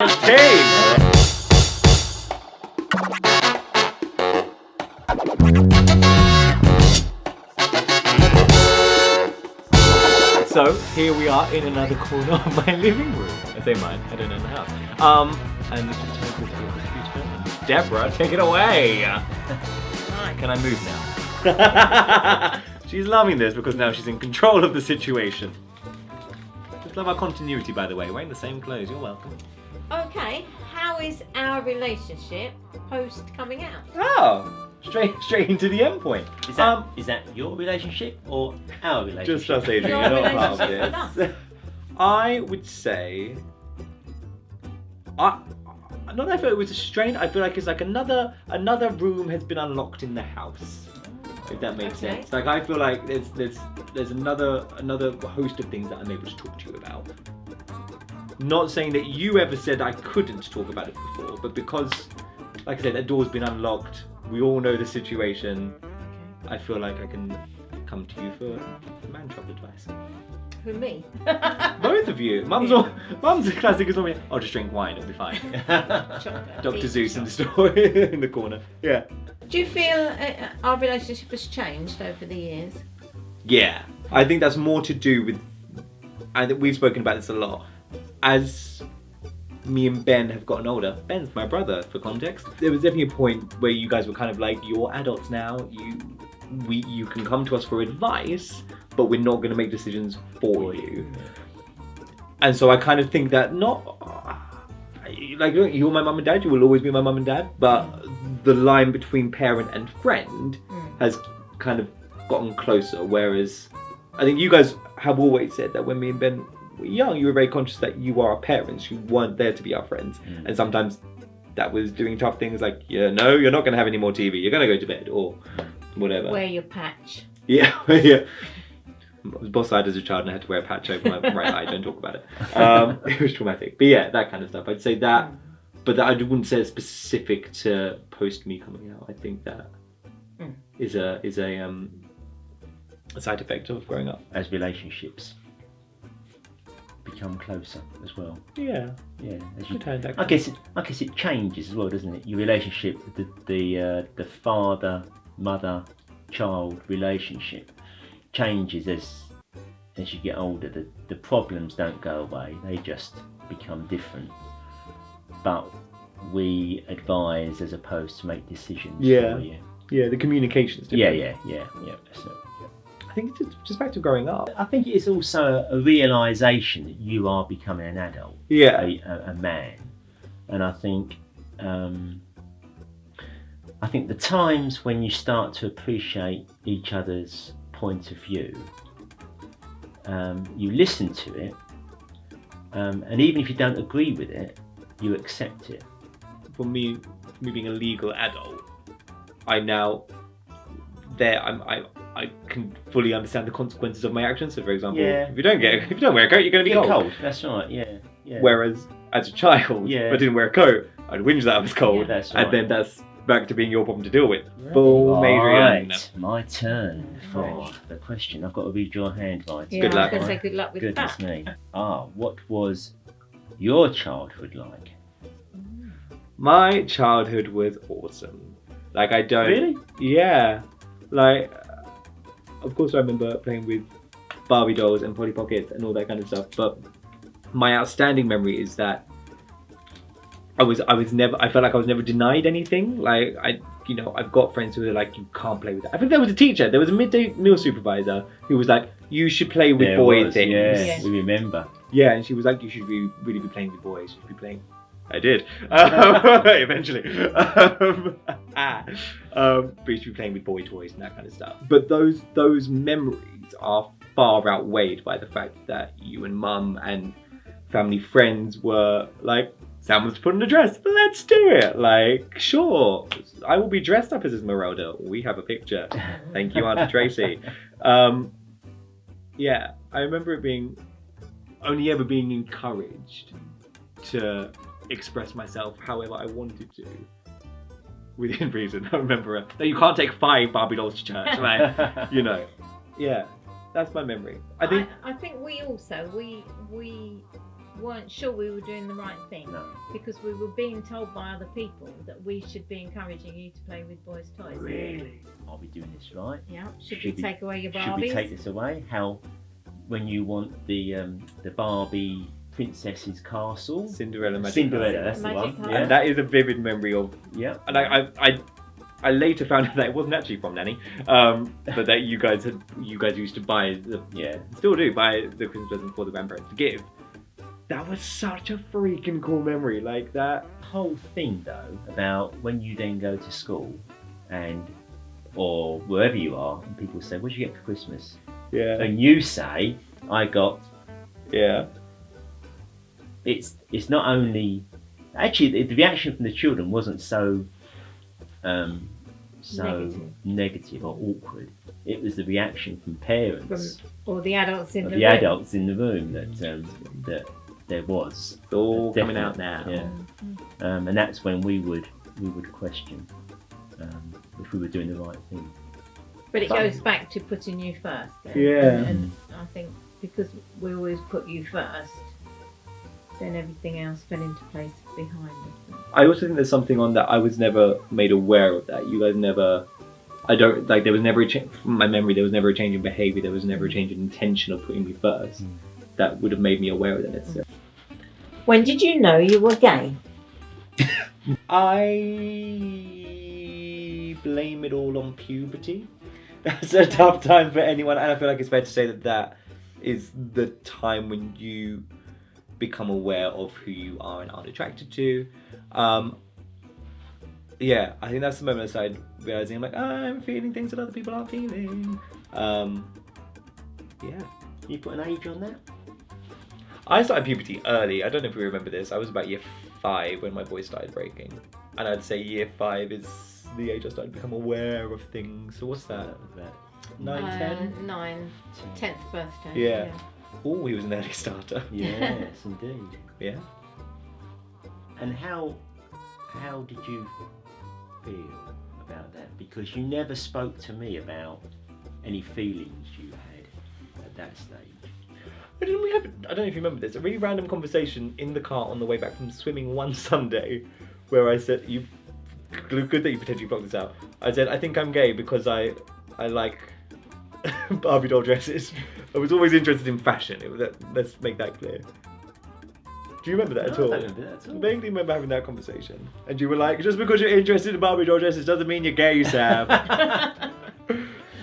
So here we are in another corner of my living room. I say mine, I don't own the house. And let's just turn this to the computer. And Deborah, take it away. Right. Can I move now? She's loving this because now she's in control of the situation. Just love our continuity, by the way. Wearing the same clothes. You're welcome. Okay, how is our relationship post coming out? Oh, straight into the end point. Is that your relationship or our relationship? Just us, Adrian. Your You're not part of relationship this. I would say, not that I feel it was a strain. I feel like it's like another room has been unlocked in the house. If that makes sense. Like I feel like there's another host of things that I'm able to talk to you about. Not saying that you ever said I couldn't talk about it before, but because, like I said, that door's been unlocked. We all know the situation. I feel like I can come to you for man trouble advice. Who, me? Both of you. Mum's a classic. Is always, I'll just drink wine. It'll be fine. Dr. Zeus in the store in the corner. Yeah. Do you feel our relationship has changed over the years? Yeah, I think that's more to do with, and we've spoken about this a lot. As me and Ben have gotten older, Ben's my brother for context, there was definitely a point where you guys were kind of like, you're adults now, you can come to us for advice, but we're not going to make decisions for you. And so I kind of think that like you're my mum and dad, you will always be my mum and dad, but the line between parent and friend has kind of gotten closer, whereas I think you guys have always said that when me and Ben were young, you were very conscious that you are our parents, you weren't there to be our friends. And sometimes that was doing tough things like, you're not going to have any more TV, you're going to go to bed, or whatever. Wear your patch. Yeah. I was boss-eyed as a child and I had to wear a patch over my right eye, don't talk about it. It was traumatic. But yeah, that kind of stuff. I'd say that, but that I wouldn't say it's specific to post me coming out. I think that is a side effect of growing up. As relationships become closer as well. Yeah. I guess it changes as well, doesn't it? Your relationship with the father, mother, child relationship changes as you get older. The problems don't go away, they just become different. But we advise as opposed to make decisions for you. Yeah, the communication's different. Yeah. So, I think it's just back to growing up. I think it's also a realisation that you are becoming an adult, a man, and I think the times when you start to appreciate each other's point of view, you listen to it, and even if you don't agree with it, you accept it. For me being a legal adult, I can fully understand the consequences of my actions. So, for example, if you don't wear a coat, you're going to be cold. That's right. Yeah. Whereas as a child, if I didn't wear a coat, I'd whinge that I was cold, that's right. And then that's back to being your problem to deal with. Boom, Adrian. Right, my turn for the question. I've got to read your hand, right? Yeah, Good luck. I was going to say good luck with Goodness that. me. What was your childhood like? My childhood was awesome. Like, I don't... Really? Yeah. Like, of course I remember playing with Barbie dolls and Polly Pockets and all that kind of stuff, but my outstanding memory is that I felt like I was never denied anything. Like, I've got friends who are like, you can't play with that. I think there was a teacher, there was a midday meal supervisor who was like, you should play with boy things. Yeah, we remember. Yeah, and she was like, you should really be playing with boys. You should be playing. I did. Eventually. But you should be playing with boy toys and that kind of stuff. But those memories are far outweighed by the fact that you and mum and family friends were like, someone's putting a dress, let's do it. Like, sure, I will be dressed up as Esmeralda. We have a picture. Thank you, Auntie Tracy. Yeah, I remember it only ever being encouraged to express myself however I wanted to, within reason. I remember you can't take 5 Barbie dolls to church, like, Yeah, that's my memory. I think we weren't sure we were doing the right thing. No. Because we were being told by other people that we should be encouraging you to play with boys' toys. Really? Are we doing this right? Yeah. Should we take away your Barbies? Should we take this away? How, when you want the Barbie princess's castle? Cinderella Magic Cinderella, Castle. that's the Magic one. Castle. Yeah. And that is a vivid memory of. Yeah. And I later found out that it wasn't actually from Nanny, but that you guys used to buy still do buy the Christmas present for the grandparents to give. That was such a freaking cool memory, like that. Whole thing though about when you then go to school or wherever you are, and people say, "What did you get for Christmas?" Yeah. And you say, "I got." Yeah. It's not only actually the reaction from the children wasn't so negative or awkward. It was the reaction from parents Or the adults in the room. the adults in the room that there was. It's all coming Definitely, out now. Yeah. And that's when we would question if we were doing the right thing. But it goes back to putting you first. Yeah. And I think because we always put you first, then everything else fell into place behind us. I also think there's something on that I was never made aware of that. You guys never. There was never a change. From my memory, there was never a change in behaviour. There was never a change in intention of putting me first. That would have made me aware of that necessarily. When did you know you were gay? I blame it all on puberty. That's a tough time for anyone, and I feel like it's fair to say that is the time when you become aware of who you are and aren't attracted to. Yeah, I think that's the moment I started realizing I'm like, I'm feeling things that other people aren't feeling. Yeah. You put an age on that? I started puberty early. I don't know if you remember this. I was about year 5 when my voice started breaking. And I'd say year 5 is the age I started to become aware of things. So what's that? 9, 10? 9, 10th birthday. Yeah. Oh, he was an early starter. Yes, indeed. Yeah. And how did you feel about that? Because you never spoke to me about any feelings you had at that stage. Didn't we have, I don't know if you remember this, a really random conversation in the car on the way back from swimming one Sunday where I said, good that you potentially blocked this out. I said, I think I'm gay because I like Barbie doll dresses. I was always interested in fashion. Let's make that clear. Do you remember that at all? I don't remember that at all. I vaguely remember having that conversation. And you were like, just because you're interested in Barbie doll dresses doesn't mean you're gay, Sam. Which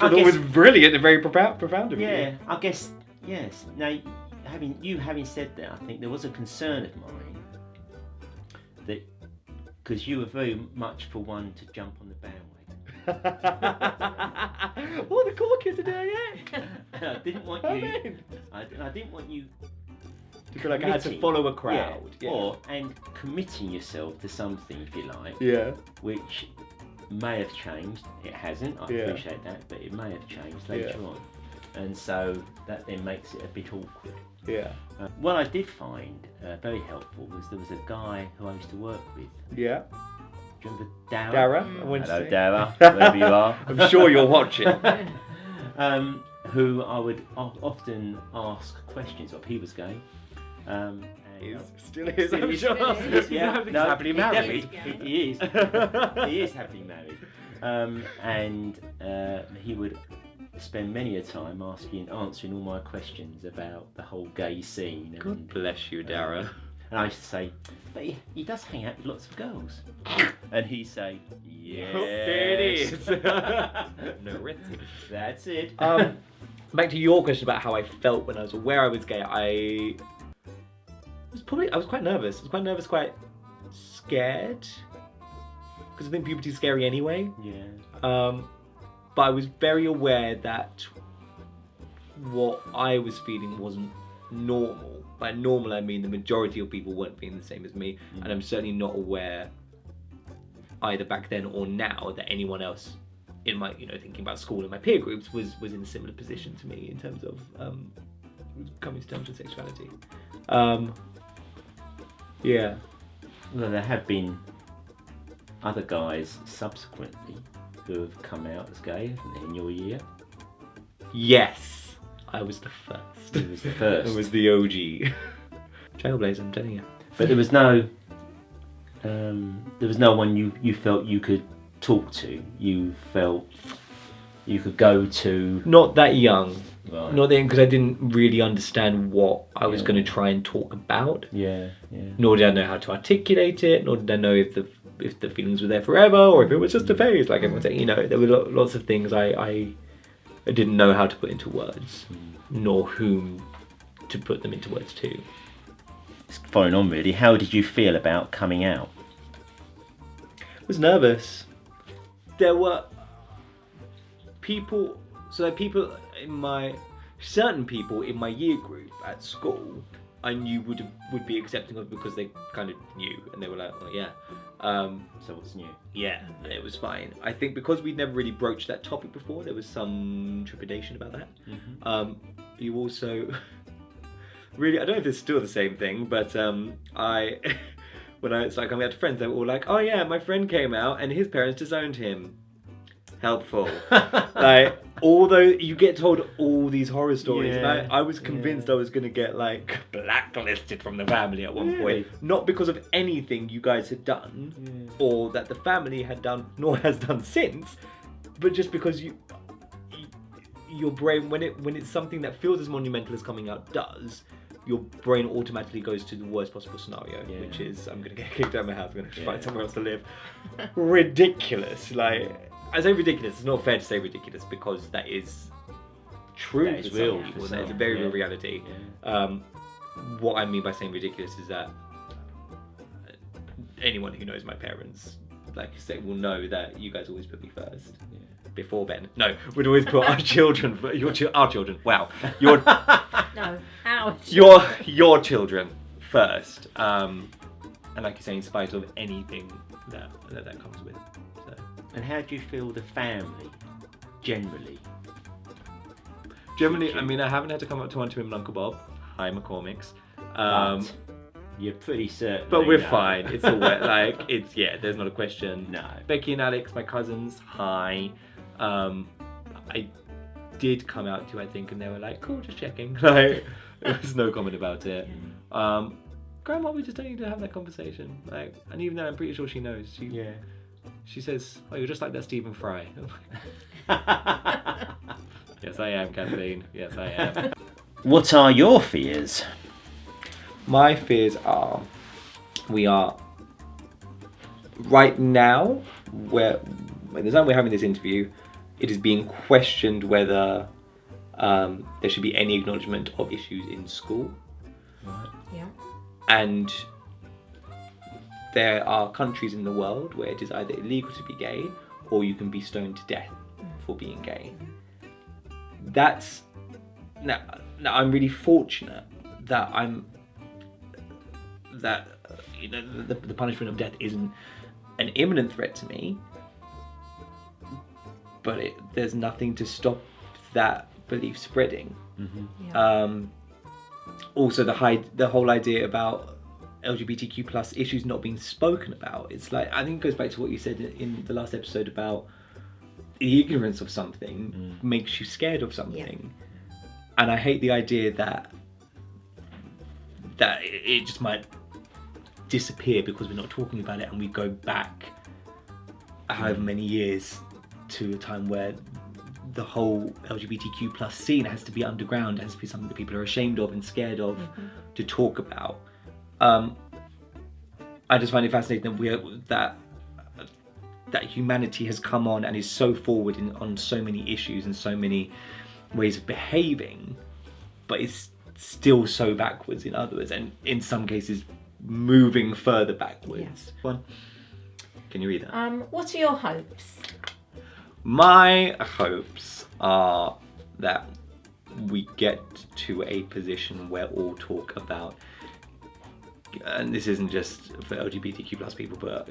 I thought was brilliant and very profound of you. Yeah, I guess, yes. Now, having said that, I think there was a concern of mine that, because you were very much for one to jump on the bandwagon. What the cool kids are doing, yeah? And I didn't want you. I didn't want you to feel like I had to follow a crowd. Yeah. And committing yourself to something, if you like. Yeah. Which may have changed. It hasn't. I appreciate that, but it may have changed later on. And so that then makes it a bit awkward. Yeah. What I did find very helpful was there was a guy who I used to work with. Yeah. Do you remember Dara? Dara? Hello, Dara, wherever you are. I'm sure you're watching. Who I would often ask questions of. He was gay. Still is, I'm Still sure. is, yeah. He's happily married. He is. He is happily married. And he would spend many a time answering all my questions about the whole gay scene. God bless you, Dara. And I used to say, but he does hang out with lots of girls. And he'd say, yes. There it is. No, that's it. Back to your question about how I felt when I was aware I was gay. I was quite nervous. I was quite scared. Because I think puberty's scary anyway. Yeah. But I was very aware that what I was feeling wasn't normal. By normal, I mean the majority of people weren't feeling the same as me, and I'm certainly not aware, either back then or now, that anyone else in my, thinking about school and my peer groups was in a similar position to me in terms of coming to terms with sexuality. Yeah. Well, there have been other guys subsequently who have come out as gay, haven't they, in your year? Yes, I was the first. He was the first. I was the OG. Trailblazer, I'm telling you. But there was no one you felt you could talk to. You felt you could go to. Not that young. Right. Not then, because I didn't really understand what I was going to try and talk about. Yeah. Nor did I know how to articulate it. Nor did I know if the feelings were there forever or if it was just a phase. Like everyone said, there were lots of things I didn't know how to put into words, nor whom to put them into words to. It's following on really. How did you feel about coming out? I was nervous. There were people. So certain people in my year group at school, I knew would be accepting of because they kind of knew and they were like, oh yeah. So what's new? Yeah, it was fine. I think because we'd never really broached that topic before, there was some trepidation about that. Mm-hmm. You also really, I don't know if it's still the same thing, but when I started coming out to friends, they were all like, oh yeah, my friend came out and his parents disowned him. Helpful. Like, although you get told all these horror stories, and I was convinced I was going to get like blacklisted from the family at one point, not because of anything you guys had done or that the family had done nor has done since, but just because your brain, when it's something that feels as monumental as coming out does, your brain automatically goes to the worst possible scenario, which is I'm going to get kicked out of my house, I'm going to find somewhere else to live. Ridiculous. Like, I say ridiculous, it's not fair to say ridiculous because that is true. That is real. It's a very real reality. Yeah. What I mean by saying ridiculous is that anyone who knows my parents, like you say, will know that you guys always put me first. Yeah. Before Ben. No, we'd always put our children, our children. Wow. No, our your children first. And like you say, in spite of anything that comes with. So. And how do you feel the family, generally? Generally, I mean, I haven't had to come up to him and Uncle Bob. Hi, McCormick's. But you're pretty certain. But we're fine. It's all wet. Like, there's not a question. No. Becky and Alex, my cousins, hi. I did come out to, I think, and they were like, cool, just checking. Like, there was no comment about it. Grandma, we just don't need to have that conversation. Like, and even though I'm pretty sure she knows. She says, oh, you're just like that Stephen Fry. Yes, I am, Kathleen. Yes, I am. What are your fears? My fears are, we are right now, where at the time we're having this interview, it is being questioned whether there should be any acknowledgement of issues in school. Right. Yeah. And there are countries in the world where it is either illegal to be gay or you can be stoned to death for being gay. That's now I'm really fortunate that the punishment of death isn't an imminent threat to me, but there's nothing to stop that belief spreading. Mm-hmm. Yeah. Also the whole idea about LGBTQ plus issues not being spoken about. It's like, I think it goes back to what you said in the last episode about the ignorance of something makes you scared of something. Yeah. And I hate the idea that it just might disappear because we're not talking about it, and we go back however many years to a time where the whole LGBTQ plus scene has to be underground, has to be something that people are ashamed of and scared of to talk about. I just find it fascinating that humanity has come on and is so forward on so many issues and so many ways of behaving, but it's still so backwards in others, and in some cases moving further backwards. Yeah. One, can you read that? What are your hopes? My hopes are that we get to a position where all talk about, and this isn't just for LGBTQ plus people, but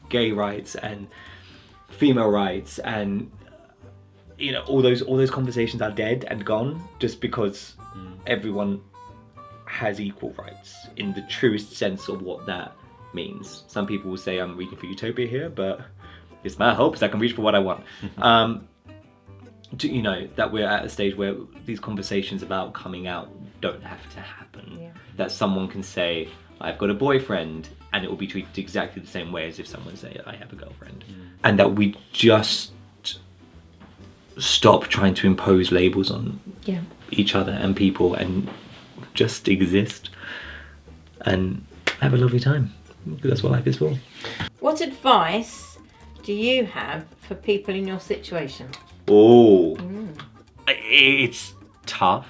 gay rights and female rights, and all those conversations are dead and gone just because everyone has equal rights in the truest sense of what that means. Some people will say I'm reaching for utopia here, but it's my hopes I can reach for what I want. That we're at a stage where these conversations about coming out don't have to happen. Yeah. That someone can say, I've got a boyfriend, and it will be treated exactly the same way as if someone say, I have a girlfriend. And that we just stop trying to impose labels on each other and people and just exist and have a lovely time. Because that's what life is for. What advice do you have for people in your situation? Oh, it's tough.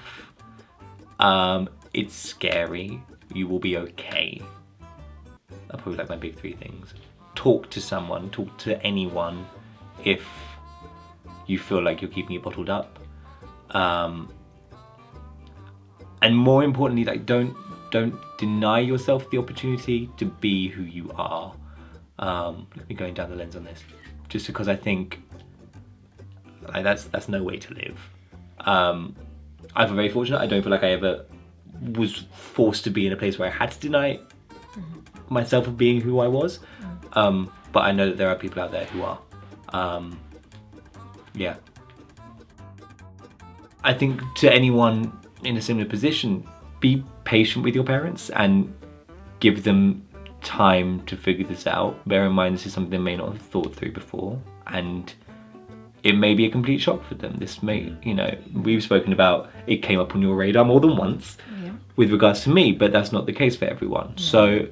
It's scary. You will be okay. That's probably like my big 3 things. Talk to someone, talk to anyone if you feel like you're keeping it bottled up. And more importantly, like don't deny yourself the opportunity to be who you are. Look at me going down the lens on this. Just because I think like, that's no way to live. I feel very fortunate. I don't feel like I ever was forced to be in a place where I had to deny myself of being who I was. But I know that there are people out there who are. Yeah. I think to anyone in a similar position, be patient with your parents and give them time to figure this out. Bear in mind this is something they may not have thought through before, and it may be a complete shock for them. This may, you know, we've spoken about it came up on your radar more than once with regards to me, but that's not the case for everyone. So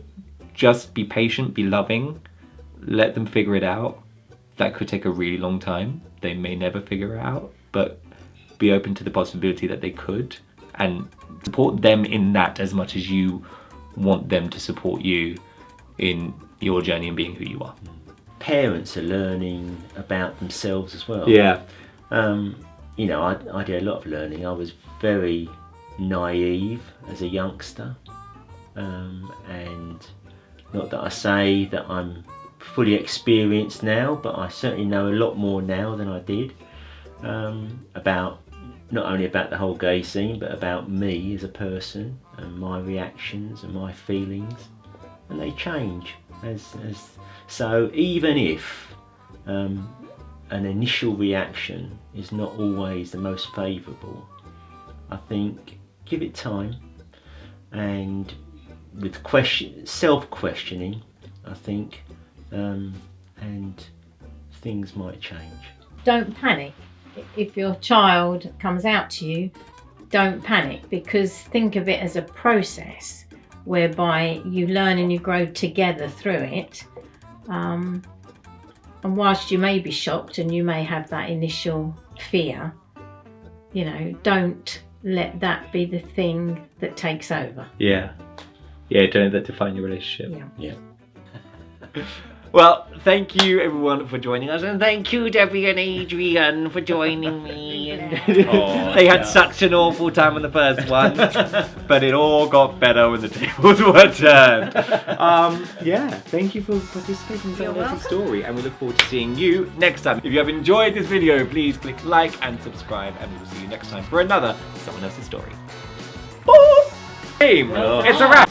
just be patient, be loving, let them figure it out. That could take a really long time. They may never figure it out, but be open to the possibility that they could, and support them in that as much as you want them to support you in your journey and being who you are. Parents are learning about themselves as well. Yeah. You know, I did a lot of learning. I was very naive as a youngster, and not that I say that I'm fully experienced now, but I certainly know a lot more now than I did about not only about the whole gay scene, but about me as a person and my reactions and my feelings, and they change so even if an initial reaction is not always the most favourable, I think give it time, and with self-questioning, I think, and things might change. Don't panic. If your child comes out to you, don't panic, because think of it as a process whereby you learn and you grow together through it. And whilst you may be shocked and you may have that initial fear, you know, don't let that be the thing that takes over. Yeah. Yeah, don't let that define your relationship. Yeah. Well, thank you everyone for joining us, and thank you Debbie and Adrian for joining me. They had such an awful time on the first one, but it all got better when the tables were turned. Yeah, thank you for participating in someone else's story, and we look forward to seeing you next time. If you have enjoyed this video, please click like and subscribe, and we will see you next time for another Someone Else's Story. Boom! It's a wrap.